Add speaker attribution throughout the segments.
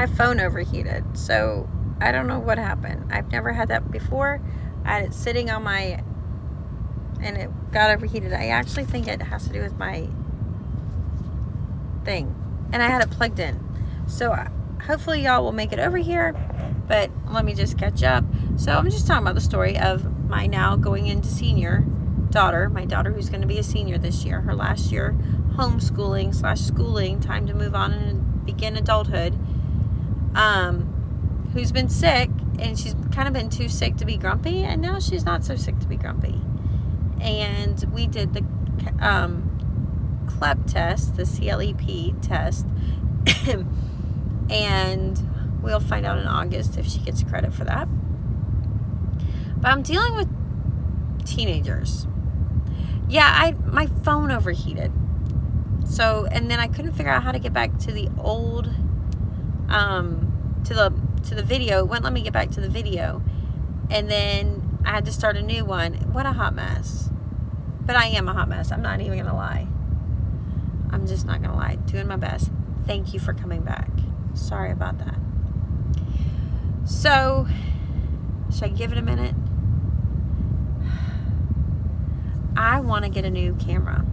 Speaker 1: my phone overheated. So I don't know what happened. I've never had that before. I had it sitting on my, and it got overheated. I actually think it has to do with my thing. And I had it plugged in. So hopefully y'all will make it over here. But let me just catch up. So I'm just talking about the story of my now going into senior daughter. My daughter who's going to be a senior this year. Her last year homeschooling / schooling. Time to move on and begin adulthood. Who's been sick. And she's kind of been too sick to be grumpy. And now she's not so sick to be grumpy. And we did the CLEP test, the CLEP test. And we'll find out in August if she gets credit for that. But I'm dealing with teenagers. Yeah, my phone overheated. So, and then I couldn't figure out how to get back to the old, to the video. It wouldn't let me get back to the video. And then I had to start a new one. What a hot mess. But I am a hot mess. I'm not even going to lie. I'm just not going to lie. Doing my best. Thank you for coming back. Sorry about that. So, should I give it a minute? I want to get a new camera.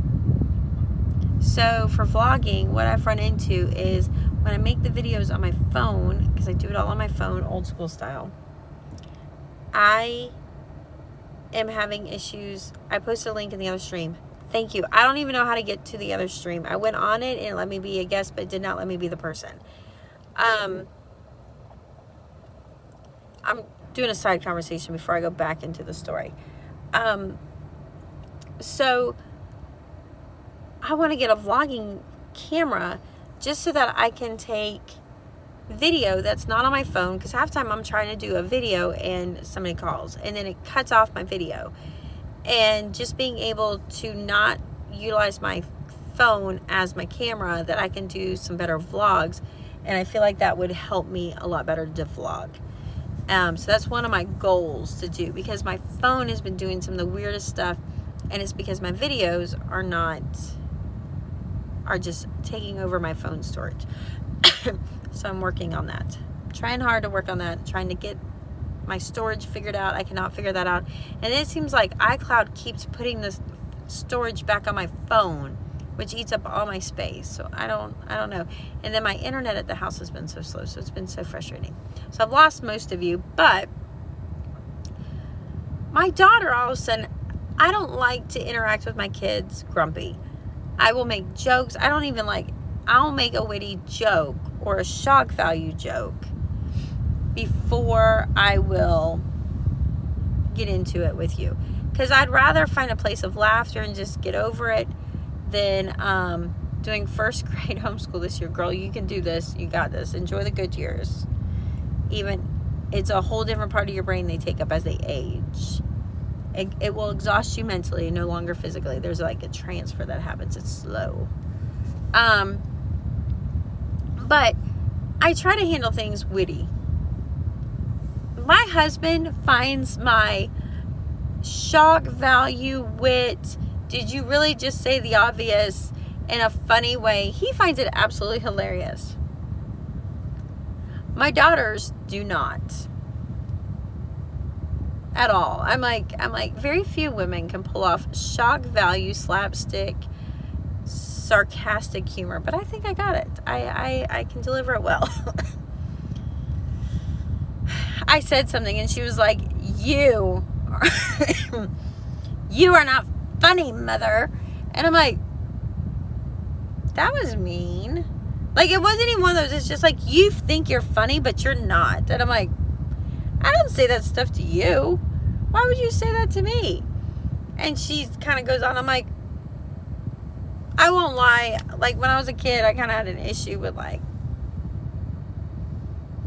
Speaker 1: So, for vlogging, what I've run into is when I make the videos on my phone, because I do it all on my phone, old school style, I am having issues. I posted a link in the other stream. Thank you. I don't even know how to get to the other stream. I went on it and it let me be a guest, but it did not let me be the person. I'm doing a side conversation before I go back into the story. So I want to get a vlogging camera just so that I can take video that's not on my phone, because half the time I'm trying to do a video and somebody calls and then it cuts off my video. And just being able to not utilize my phone as my camera, that I can do some better vlogs. And I feel like that would help me a lot better to vlog. So that's one of my goals to do, because my phone has been doing some of the weirdest stuff, and it's because my videos are just taking over my phone storage. So I'm working on that. Trying hard to work on that, trying to get my storage figured out. I cannot figure that out. And it seems like iCloud keeps putting this storage back on my phone, which eats up all my space. So I don't know. And then my internet at the house has been so slow, so it's been so frustrating. So I've lost most of you, but my daughter, all of a sudden, I don't like to interact with my kids grumpy. I will make jokes. I'll make a witty joke or a shock value joke before I will get into it with you. Because I'd rather find a place of laughter and just get over it than doing first grade homeschool this year. Girl, you can do this. You got this. Enjoy the good years. It's a whole different part of your brain they take up as they age. It will exhaust you mentally, no longer physically. There's like a transfer that happens. It's slow. But I try to handle things witty. My husband finds my shock value, wit, did you really just say the obvious, in a funny way. He finds it absolutely hilarious. My daughters do not. At all. I'm like, very few women can pull off shock value, slapstick, sarcastic humor, but I think I got it. I can deliver it well. I said something and she was like, you are not funny, mother. And I'm like, that was mean. Like, it wasn't even one of those, it's just like, you think you're funny, but you're not. And I'm like, I don't say that stuff to you. Why would you say that to me? And she kind of goes on. I'm like, I won't lie. Like, when I was a kid, I kind of had an issue with, like,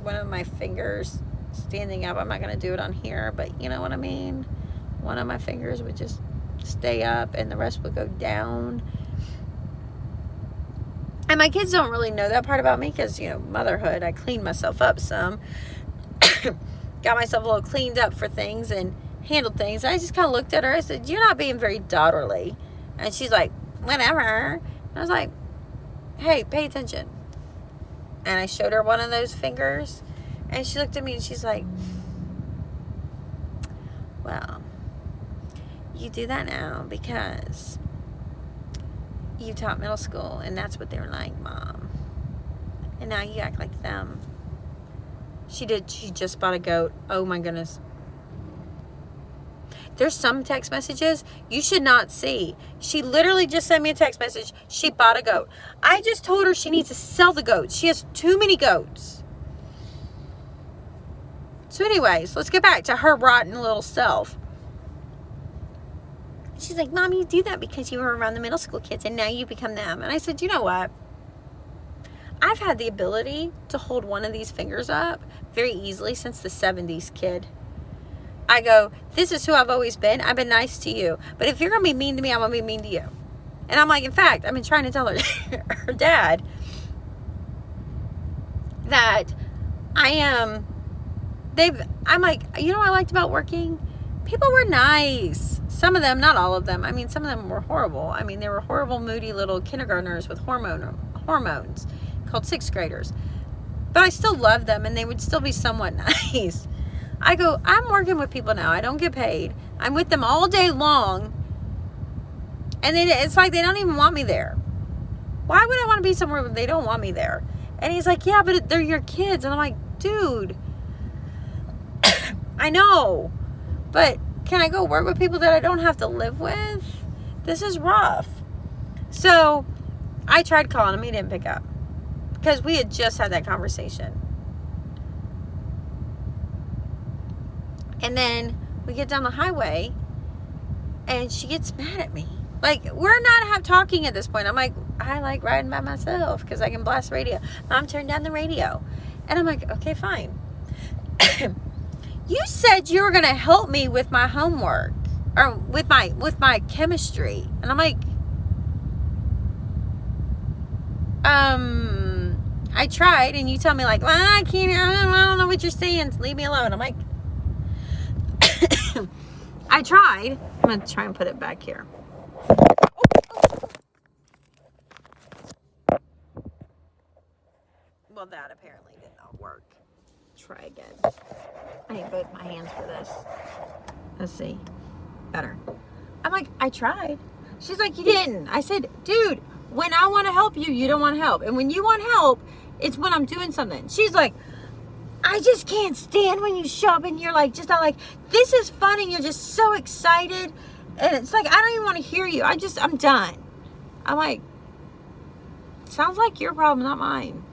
Speaker 1: one of my fingers standing up. I'm not going to do it on here, but you know what I mean? One of my fingers would just stay up and the rest would go down. And my kids don't really know that part about me because, you know, motherhood, I cleaned myself up some. Got myself a little cleaned up for things and handled things. And I just kind of looked at her. I said, you're not being very daughterly. And she's like, whatever. And I was like, hey, pay attention. And I showed her one of those fingers. And she looked at me and she's like, well, you do that now because you taught middle school and that's what they were like, Mom. And now you act like them. She just bought a goat. Oh my goodness. There's some text messages you should not see. She literally just sent me a text message. She bought a goat. I just told her she needs to sell the goats. She has too many goats. So anyways, let's get back to her rotten little self. She's like, Mom, you do that because you were around the middle school kids and now you become them. And I said, you know what? I've had the ability to hold one of these fingers up very easily since the 70s, kid. I go, this is who I've always been. I've been nice to you. But if you're going to be mean to me, I'm going to be mean to you. And I'm like, in fact, I've been trying to tell her, her dad that I'm like, you know what I liked about working? People were nice. Some of them, not all of them. I mean, some of them were horrible. I mean, they were horrible, moody little kindergartners with hormones called sixth graders. But I still loved them and they would still be somewhat nice. I go, I'm working with people now. I don't get paid. I'm with them all day long. And it's like they don't even want me there. Why would I want to be somewhere where they don't want me there? And he's like, yeah, but they're your kids. And I'm like, dude, I know. But can I go work with people that I don't have to live with? This is rough. So I tried calling him. He didn't pick up. Because we had just had that conversation. And then we get down the highway and she gets mad at me. Like, we're not talking at this point. I'm like, I like riding by myself because I can blast radio. Mom, turn down the radio. And I'm like, okay, fine. You said you were going to help me with my homework or with my chemistry. And I'm like, I tried. And you tell me like, well, I can't, I don't know what you're saying. Leave me alone. I'm like, I tried. I'm going to try and put it back here. Well, that apparently did not work. Try again. I need both my hands for this. Let's see. Better. I'm like, I tried. She's like, you didn't. I said, dude, when I want to help you, you don't want help. And when you want help, it's when I'm doing something. She's like, I just can't stand when you show up and you're like, just not like, this is fun and you're just so excited. And it's like, I don't even want to hear you. I'm done. I'm like, sounds like your problem, not mine.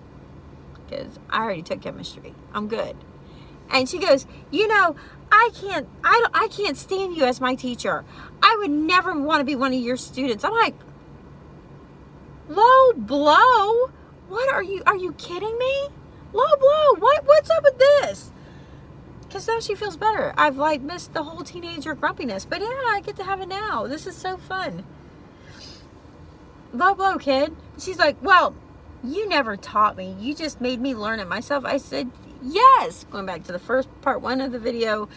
Speaker 1: Because I already took chemistry. I'm good. And she goes, you know, I can't stand you as my teacher. I would never want to be one of your students. I'm like, low blow? What are you kidding me? Low blow, what's up with this? Because now she feels better. I've like missed the whole teenager grumpiness. But yeah, I get to have it now. This is so fun. Low blow, kid. She's like, well, you never taught me. You just made me learn it myself. I said, yes. Going back to the first part one of the video,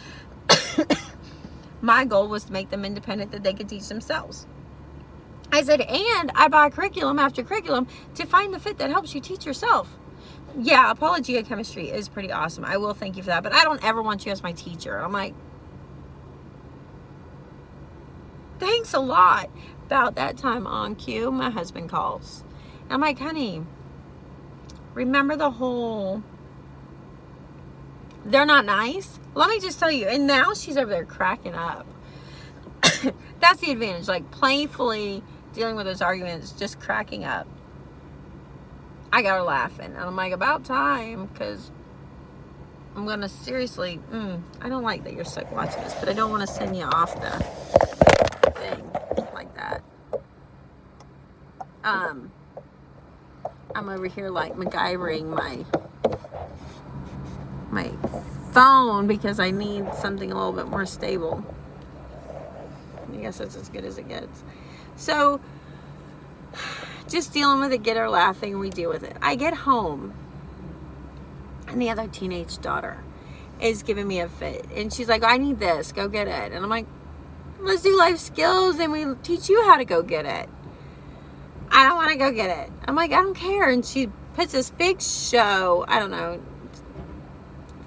Speaker 1: my goal was to make them independent, that they could teach themselves. I said, and I buy curriculum after curriculum to find the fit that helps you teach yourself. Yeah, Apologia Chemistry is pretty awesome. I will thank you for that. But I don't ever want you as my teacher. I'm like, thanks a lot. About that time on cue, my husband calls. And I'm like, honey, remember the whole, they're not nice? Let me just tell you. And now she's over there cracking up. That's the advantage. Like, playfully dealing with those arguments, just cracking up. I got her laughing. And I'm like, about time, because I'm going to seriously, I don't like that you're stuck watching this, but I don't want to send you off the thing like that. I'm over here like MacGyvering my phone because I need something a little bit more stable. I guess that's as good as it gets. So, just dealing with it, get her laughing, and we deal with it. I get home, and the other teenage daughter is giving me a fit. And she's like, I need this. Go get it. And I'm like, let's do life skills, and we teach you how to go get it. I don't want to go get it. I'm like, I don't care. And she puts this big show. I don't know,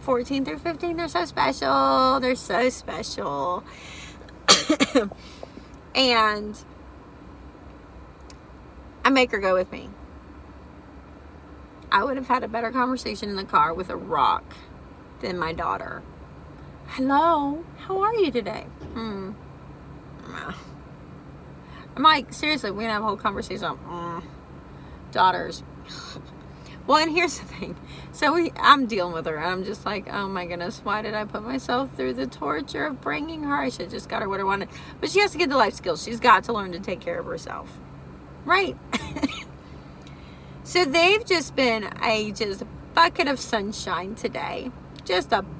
Speaker 1: 14 through 15, they're so special. They're so special. And I make her go with me. I would have had a better conversation in the car with a rock than my daughter. Hello, how are you today? I'm like, seriously, we're gonna have a whole conversation on daughters. Well, and here's the thing. So I'm dealing with her, and I'm just like, oh my goodness, why did I put myself through the torture of bringing her? I should have just got her what I wanted. But she has to get the life skills. She's got to learn to take care of herself. Right? So they've just been a bucket of sunshine today.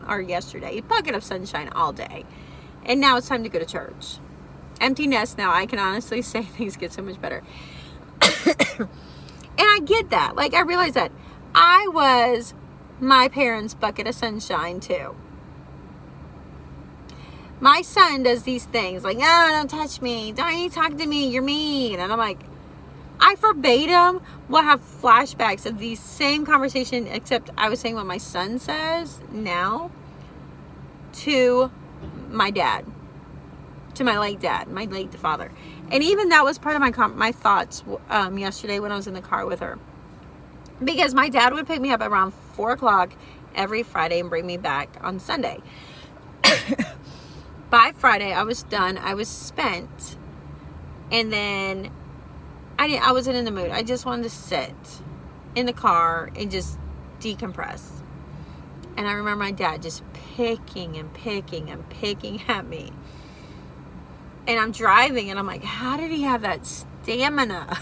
Speaker 1: Or yesterday. A bucket of sunshine all day. And now it's time to go to church. Empty nest now. I can honestly say things get so much better. And I get that. Like, I realize that I was my parents' bucket of sunshine too. My son does these things like, oh, don't touch me. Don't you talk to me. You're mean. And I'm like, I verbatim will have flashbacks of these same conversation, except I was saying what my son says now to my dad. To my late dad, my late father. And even that was part of my thoughts yesterday when I was in the car with her. Because my dad would pick me up around 4 o'clock every Friday and bring me back on Sunday. By Friday, I was done. I was spent. And then I wasn't in the mood. I just wanted to sit in the car and just decompress. And I remember my dad just picking at me. And I'm driving, and I'm like, how did he have that stamina?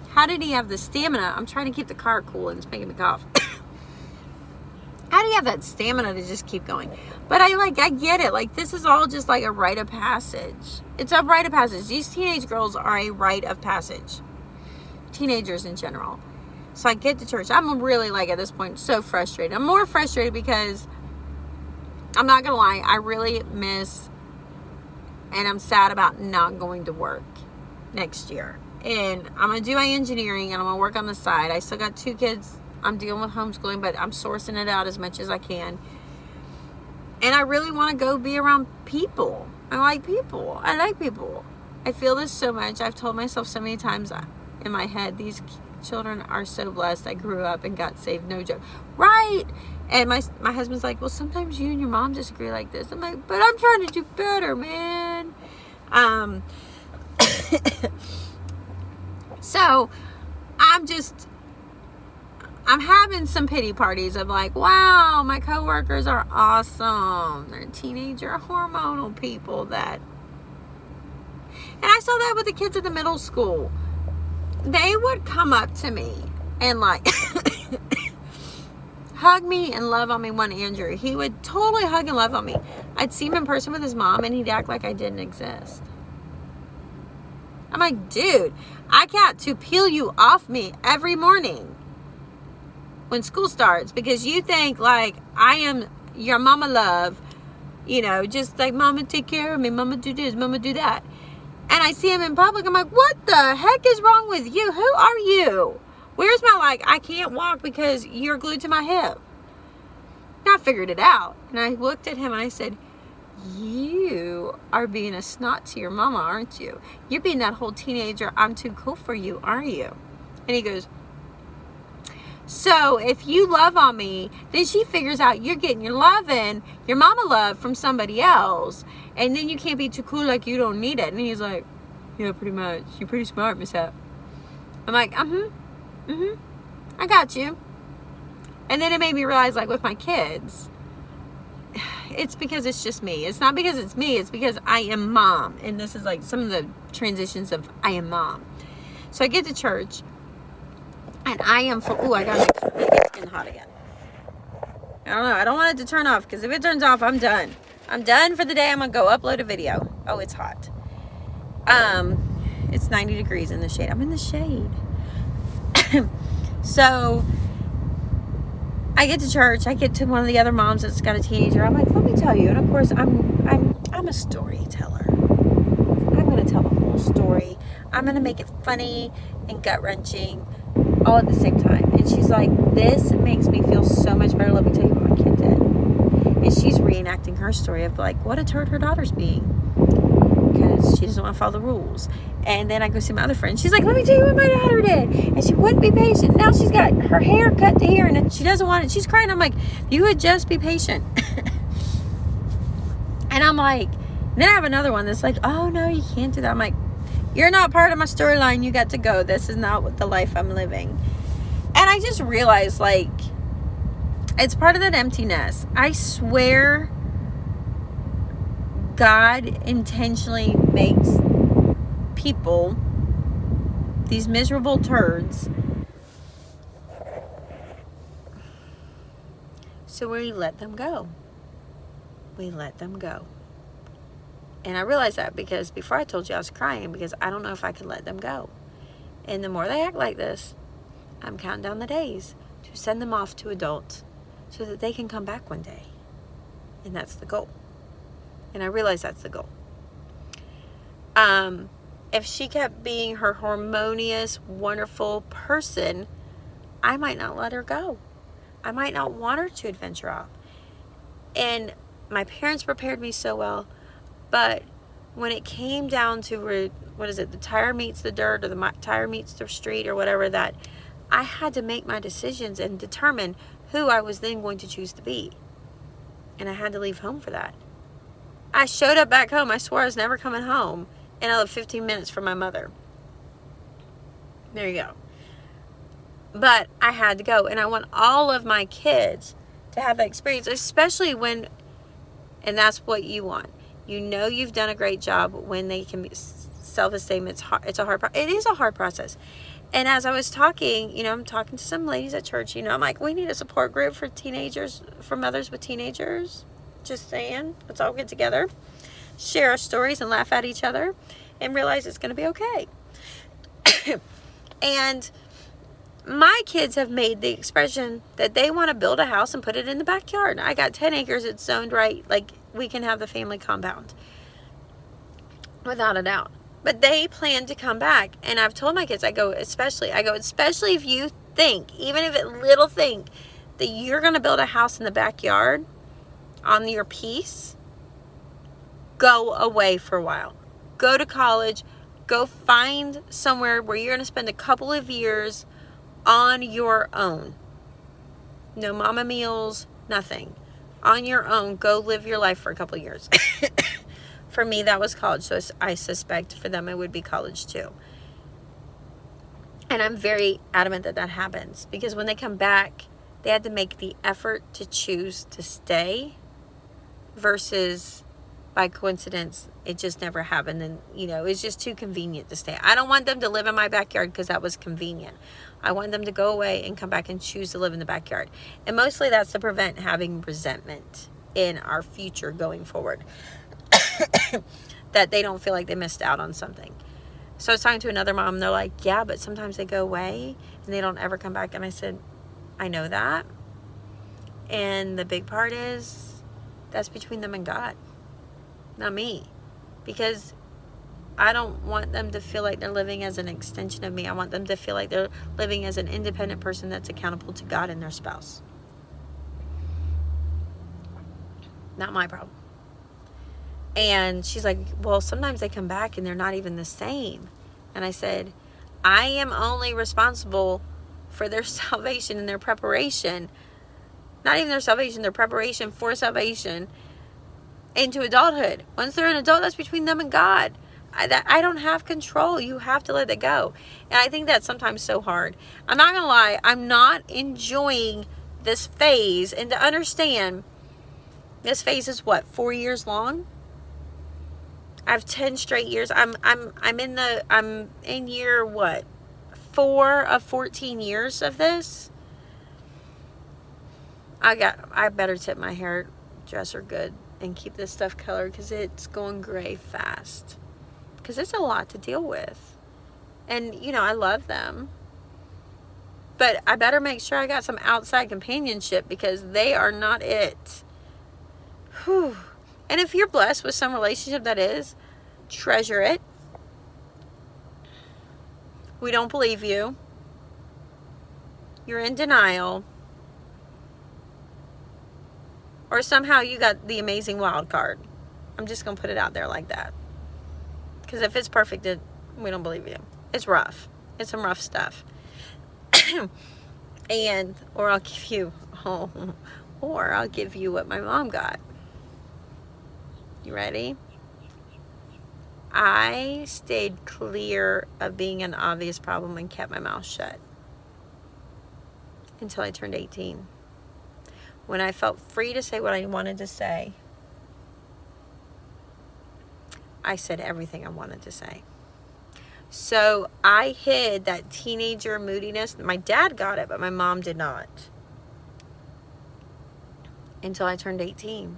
Speaker 1: How did he have the stamina? I'm trying to keep the car cool, and it's making me cough. How do you have that stamina to just keep going? But I get it. Like, this is all just like a rite of passage. It's a rite of passage. These teenage girls are a rite of passage. Teenagers in general. So I get to church. I'm really, like, at this point, so frustrated. I'm more frustrated because, I'm not going to lie, I really miss... And I'm sad about not going to work next year. And I'm going to do my engineering, and I'm going to work on the side. I still got 2 kids. I'm dealing with homeschooling, but I'm sourcing it out as much as I can. And I really want to go be around people. I like people. I feel this so much. I've told myself so many times in my head, these children are so blessed. I grew up and got saved. No joke. Right. And my husband's like, well, sometimes you and your mom disagree like this. I'm like, but I'm trying to do better, man. So I'm having some pity parties of like, wow, my coworkers are awesome. They're teenager hormonal people and I saw that with the kids at the middle school. They would come up to me and like hug me and love on me. One Andrew, he would totally hug and love on me. I'd see him in person with his mom, and he'd act like I didn't exist. I'm like, dude, I got to peel you off me every morning when school starts because you think like I am your mama love, just like, mama take care of me, mama do this, mama do that. And I see him in public, I'm like, what the heck is wrong with you? Who are you? Where's my, I can't walk because you're glued to my hip. And I figured it out. And I looked at him and I said, you are being a snot to your mama, aren't you? You're being that whole teenager, I'm too cool for you, aren't you? And he goes, so if you love on me, then she figures out you're getting your loving, your mama love from somebody else. And then you can't be too cool like you don't need it. And he's like, yeah, pretty much. You're pretty smart, Miss Hap. I'm like, I got you. And then it made me realize, like, with my kids, it's because it's just me. It's not because it's me. It's because I am mom. And this is, like, some of the transitions of I am mom. So I get to church, and I am full. Ooh, I got to make sure it's getting hot again. I don't know. I don't want it to turn off, because if it turns off, I'm done. I'm done for the day. I'm going to go upload a video. Oh, it's hot. It's 90 degrees in the shade. I'm in the shade. So I get to church. I get to one of the other moms that's got a teenager. I'm like, let me tell you. And of course, I'm a storyteller. I'm going to tell the whole story. I'm going to make it funny and gut wrenching all at the same time. And she's like, this makes me feel so much better. Let me tell you what my kid did. And she's reenacting her story of like what a turd her daughter's being, because she doesn't want to follow the rules. And then I go see my other friend. She's like, let me tell you what my daughter did. And she wouldn't be patient. Now she's got her hair cut to here and she doesn't want it. She's crying. I'm like, you would just be patient. And I'm like, then I have another one that's like, oh no, you can't do that. I'm like, you're not part of my storyline. You got to go. This is not what the life I'm living. And I just realized, like, it's part of that emptiness. I swear God intentionally makes people, these miserable turds, so we let them go. We let them go. And I realized that because before I told you I was crying because I don't know if I could let them go. And the more they act like this, I'm counting down the days to send them off to adults so that they can come back one day. And that's the goal. And I realize that's the goal. If she kept being her harmonious, wonderful person, I might not let her go. I might not want her to adventure off. And my parents prepared me so well, but when it came down to, what is it, the tire meets the dirt or the tire meets the street or whatever, that I had to make my decisions and determine who I was then going to choose to be. And I had to leave home for that. I showed up back home. I swore I was never coming home. And I lived 15 minutes from my mother. There you go. But I had to go. And I want all of my kids to have that experience, especially when, and that's what you want. You know you've done a great job when they can be self-esteem. It's hard. It is a hard process. And as I was talking, I'm talking to some ladies at church, I'm like, we need a support group for teenagers, for mothers with teenagers. Just saying, let's all get together, share our stories and laugh at each other and realize it's going to be okay. And my kids have made the expression that they want to build a house and put it in the backyard. I got 10 acres. It's zoned right. Like, we can have the family compound without a doubt. But they plan to come back. And I've told my kids, especially if you think, even if it little think, that you're going to build a house in the backyard on your piece, go away for a while. Go to college. Go find somewhere where you're going to spend a couple of years on your own. No mama meals, nothing. On your own, go live your life for a couple of years. For me, that was college, so I suspect for them it would be college too. And I'm very adamant that happens, because when they come back, they had to make the effort to choose to stay versus by coincidence it just never happened, and it's just too convenient to stay. I don't want them to live in my backyard because that was convenient. I want them to go away and come back and choose to live in the backyard. And mostly that's to prevent having resentment in our future going forward. That they don't feel like they missed out on something. So I was talking to another mom, and they're like, yeah, but sometimes they go away and they don't ever come back. And I said, I know that. And the big part is that's between them and God, not me. Because I don't want them to feel like they're living as an extension of me. I want them to feel like they're living as an independent person that's accountable to God and their spouse. Not my problem. And she's like, well, sometimes they come back and they're not even the same. And I said, I am only responsible for their salvation and their preparation. Not even their salvation, their preparation for salvation into adulthood. Once they're an adult, that's between them and God. I don't have control. You have to let it go. And I think that's sometimes so hard. I'm not going to lie. I'm not enjoying this phase. And to understand, this phase is what, 4 years long? I have 10 straight years. I'm in year what? 4 of 14 years of this. I better tip my hairdresser good and keep this stuff colored, because it's going gray fast. Because it's a lot to deal with. And, I love them. But I better make sure I got some outside companionship, because they are not it. Whew. And if you're blessed with some relationship that is, treasure it. We don't believe you. you're in denial, or somehow you got the amazing wild card. I'm just going to put it out there like that. Because if it's perfect, we don't believe you. It's rough. It's some rough stuff. Or I'll give you what my mom got. You ready? I stayed clear of being an obvious problem and kept my mouth shut until I turned 18. When I felt free to say what I wanted to say, I said everything I wanted to say. So I hid that teenager moodiness. My dad got it, but my mom did not. Until I turned 18.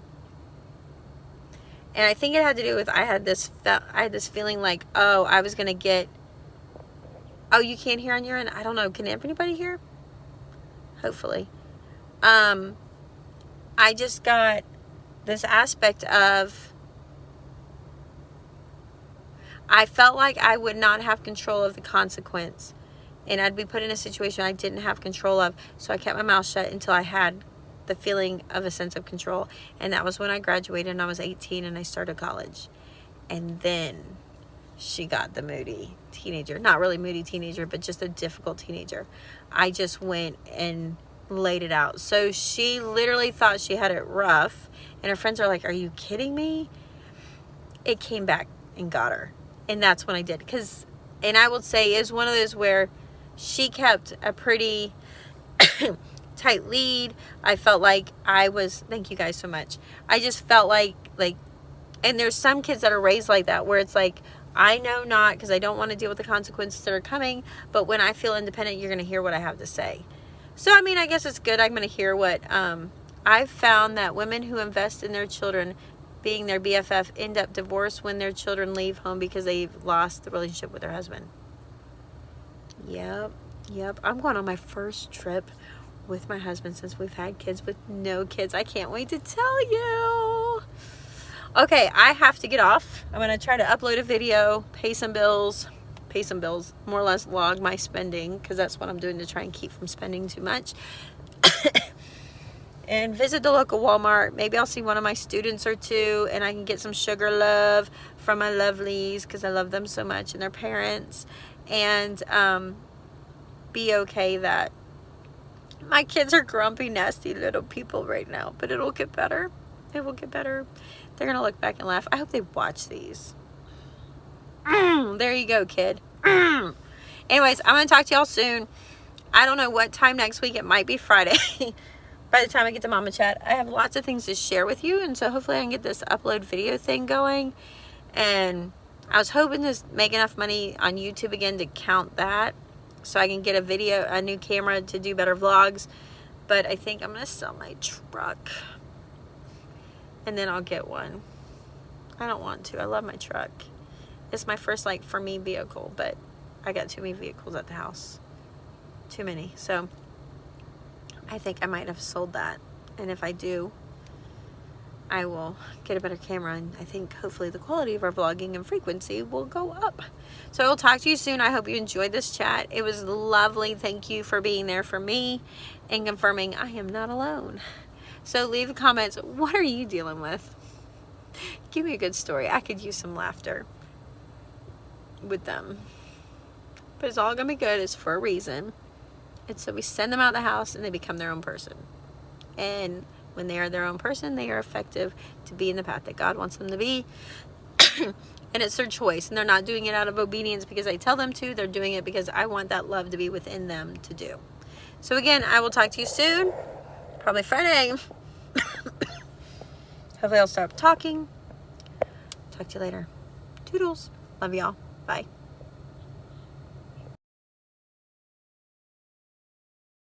Speaker 1: And I think it had to do with I had this feeling like, oh, I was going to get... Oh, you can't hear on your end? I don't know. Can anybody hear? Hopefully. I just got this aspect of... I felt like I would not have control of the consequence. And I'd be put in a situation I didn't have control of. So I kept my mouth shut until I had the feeling of a sense of control. And that was when I graduated and I was 18 and I started college. And then she got the moody teenager. Not really moody teenager, but just a difficult teenager. I just went and laid it out. So she literally thought she had it rough. And her friends are like, are you kidding me? It came back and got her. And that's when I did. And I would say it was one of those where she kept a pretty tight lead. I felt like I was, thank you guys so much. I just felt like, and there's some kids that are raised like that where it's like, I know not because I don't want to deal with the consequences that are coming. But when I feel independent, you're going to hear what I have to say. So, I mean, I guess it's good. I'm going to hear what, I've found that women who invest in their children being their BFF end up divorced when their children leave home because they've lost the relationship with their husband. Yep. I'm going on my first trip with my husband since we've had kids with no kids. I can't wait to tell you. Okay, I have to get off. I'm going to try to upload a video, pay some bills, more or less log my spending because that's what I'm doing to try and keep from spending too much. And visit the local Walmart. Maybe I'll see one of my students or two and I can get some sugar love from my lovelies because I love them so much and their parents. And be okay that my kids are grumpy, nasty little people right now. But it'll get better. It will get better. They're going to look back and laugh. I hope they watch these. There you go, kid. Anyways, I'm going to talk to y'all soon. I don't know what time next week. It might be Friday. By the time I get to Mama Chat, I have lots of things to share with you. And so hopefully I can get this upload video thing going. And I was hoping to make enough money on YouTube again to count that. So I can get a new camera to do better vlogs. But I think I'm going to sell my truck. And then I'll get one. I don't want to. I love my truck. It's my first, for me vehicle. But I got too many vehicles at the house. Too many. So I think I might have sold that. And if I do, I will get a better camera. And I think hopefully the quality of our vlogging and frequency will go up. So I will talk to you soon. I hope you enjoyed this chat. It was lovely. Thank you for being there for me and confirming I am not alone. So leave the comments. What are you dealing with? Give me a good story. I could use some laughter with them. But it's all going to be good. It's for a reason. And so we send them out of the house and they become their own person. And when they are their own person, they are effective to be in the path that God wants them to be. And it's their choice. And they're not doing it out of obedience because I tell them to. They're doing it because I want that love to be within them to do. So again, I will talk to you soon. Probably Friday. Hopefully I'll stop talking. Talk to you later. Toodles. Love y'all. Bye.